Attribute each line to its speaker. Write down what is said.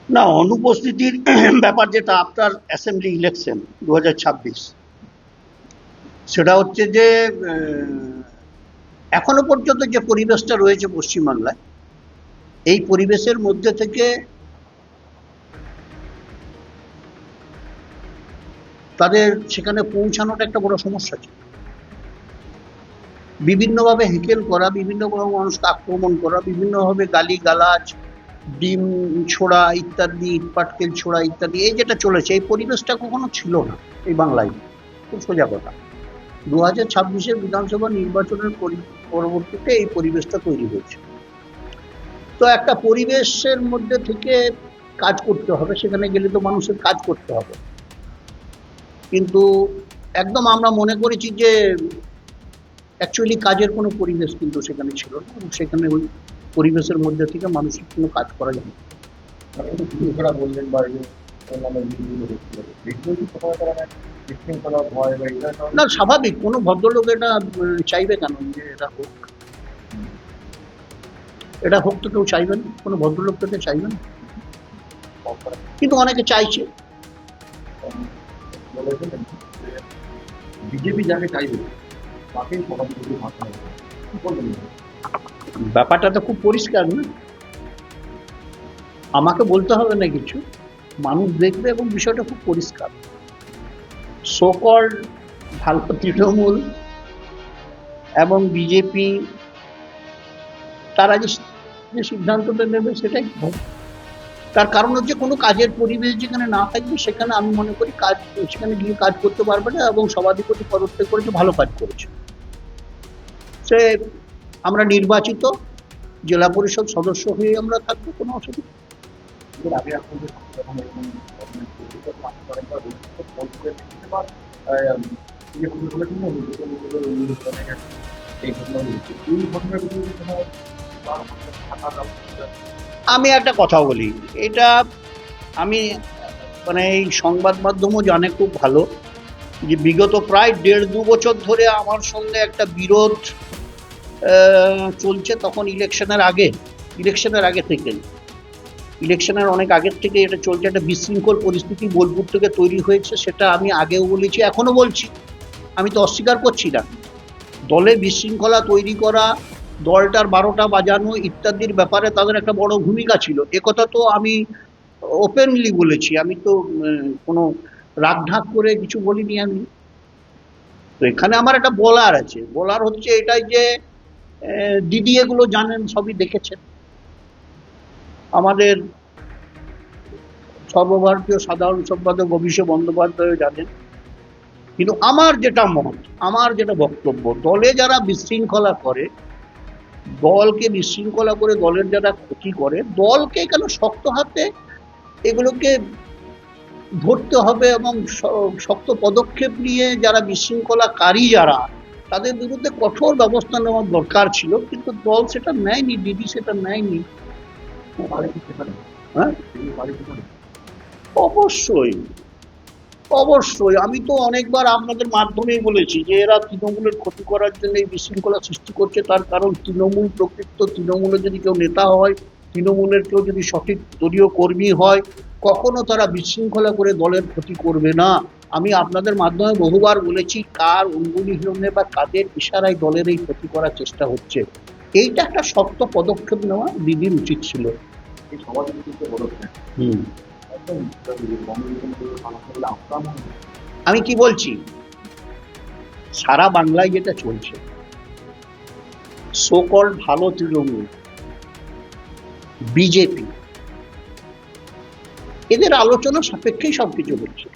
Speaker 1: না, অনুপস্থিতির ব্যাপার যেটা আফটার অ্যাসেম্বলি ইলেকশন 2026, সেটা হচ্ছে যে এখনো পর্যন্ত যে পরিবেশটা রয়েছে পশ্চিমবাংলায়, এই পরিবেশের মধ্যে থেকে তাদের সেখানে পৌঁছানোটা একটা বড় সমস্যা ছিল। বিভিন্নভাবে হেকেল করা, বিভিন্নভাবে মানুষকে আক্রমণ করা, বিভিন্নভাবে গালিগালাজ, ডিম ছোড়া ইত্যাদি, ইটপাটকেল ছোড়া ইত্যাদি, এই যেটা চলেছে, এই পরিবেশটা কখনো ছিল না এই বাংলায়। খুব সোজা কথা, 2026-এর বিধানসভা নির্বাচনের পরবর্তীতে এই পরিবেশটা তৈরি হয়েছে। তো একটা পরিবেশের মধ্যে থেকে কাজ করতে হবে, সেখানে গেলে তো মানুষের কাজ করতে হবে, কিন্তু একদম আমরা মনে করেছি যে অ্যাকচুয়ালি কাজের কোনো পরিবেশ কিন্তু সেখানে ছিল না, এবং সেখানে ওই পরিবেশের মধ্যে থেকে মানুষের কোনো কাজ করা যায় না।
Speaker 2: বললেন বা
Speaker 1: না, স্বাভাবিক, কোনো ভদ্রলোক এটা চাইবে কেন যে এটা হোক? এটা হোক তো কেউ চাইবে না, কোনো ভদ্রলোক থেকে চাইবে না, কিন্তু অনেকে চাইছে।
Speaker 2: বিজেপি যাকে চাইবে তাকেই সভাপতি ভাষা
Speaker 1: ব্যাপারটা তো খুব পরিষ্কার না, আমাকে বলতে হবে না কিছু, মানুষ দেখবে, এবং বিষয়টা খুব পরিষ্কার। সোকল্ড ভালো তৃণমূল এবং বিজেপি তারা যে সিদ্ধান্তটা নেবে সেটাই হবে। তার কারণ হচ্ছে কোনো কাজের পরিবেশ যেখানে না থাকবে, সেখানে আমি মনে করি কাজ, সেখানে গিয়ে কাজ করতে পারবে না, এবং সভাধিপতি পদত্যাগ করেছে, ভালো কাজ করেছে সে। আমরা নির্বাচিত জেলা পরিষদ সদস্য হয়ে আমরা থাকবো, কোনো অসুবিধা।
Speaker 2: আগে আপনাদের
Speaker 1: আমি একটা কথা বলি, এটা আমি মানে এই সংবাদ মাধ্যমও জানে খুব ভালো যে বিগত প্রায় 1.5-2 বছর ধরে আমার সঙ্গে একটা বিরোধ চলছে। তখন ইলেকশনের আগে থেকে, ইলেকশনের অনেক আগের থেকে এটা চলছে। একটা বিশৃঙ্খল পরিস্থিতি বোলপুর থেকে তৈরি হয়েছে, সেটা আমি আগেও বলেছি, এখনো বলছি, আমি তো অস্বীকার করছি না। দলে বিশৃঙ্খলা তৈরি করা, দলটার 12টা বাজানো ইত্যাদির ব্যাপারে তাদের একটা বড় ভূমিকা ছিল, একথা তো আমি ওপেনলি বলেছি, আমি তো কোনো রাগঢাক করে কিছু বলিনি আমি। তো এখানে আমার একটা বলার হচ্ছে এটাই যে দিদি এগুলো জানেন, সবই দেখেছেন, আমাদের সর্বভারতীয় সাধারণ সম্পাদক অভিষেক বন্দ্যোপাধ্যায় জানেন। কিন্তু আমার যেটা বক্তব্য, দলে যারা বিশৃঙ্খলা করে, দলকে বিশৃঙ্খলা করে, দলের যারা ক্ষতি করে, দলকে কেন শক্ত হাতে এগুলোকে ধরতে হবে, এবং শক্ত পদক্ষেপ নিয়ে যারা বিশৃঙ্খলাকারী যারা, তাদের বিরুদ্ধে কঠোর ব্যবস্থা নেওয়ার দরকার ছিল, কিন্তু দল সেটা নেয়নি, দিদি সেটা নেয়নি। হ্যাঁ, অবশ্যই অবশ্যই, আমি তো অনেকবার আপনাদের মাধ্যমেই বলেছি যে এরা তৃণমূলের ক্ষতি করার জন্য এই বিশৃঙ্খলা সৃষ্টি করছে। তার কারণ তৃণমূল প্রকৃত, তৃণমূলে যদি কেউ নেতা হয়, তৃণমূলের কেউ যদি সঠিক দলীয় কর্মী হয়, কখনো তারা বিশৃঙ্খলা করে দলের ক্ষতি করবে না। আমি আপনাদের মাধ্যমে বহুবার বলেছি কার অঙ্গুলি হিলনে বা কাদের ইশারায় দলের এই ক্ষতি করার চেষ্টা হচ্ছে। এইটা একটা শক্ত পদক্ষেপ নেওয়া দিদির উচিত ছিল। আমি কি বলছি, সারা বাংলায় যেটা চলছে, সোকল ভালো তৃণমূল, বিজেপি, এদের আলোচনা সাপেক্ষেই সবকিছু হচ্ছে।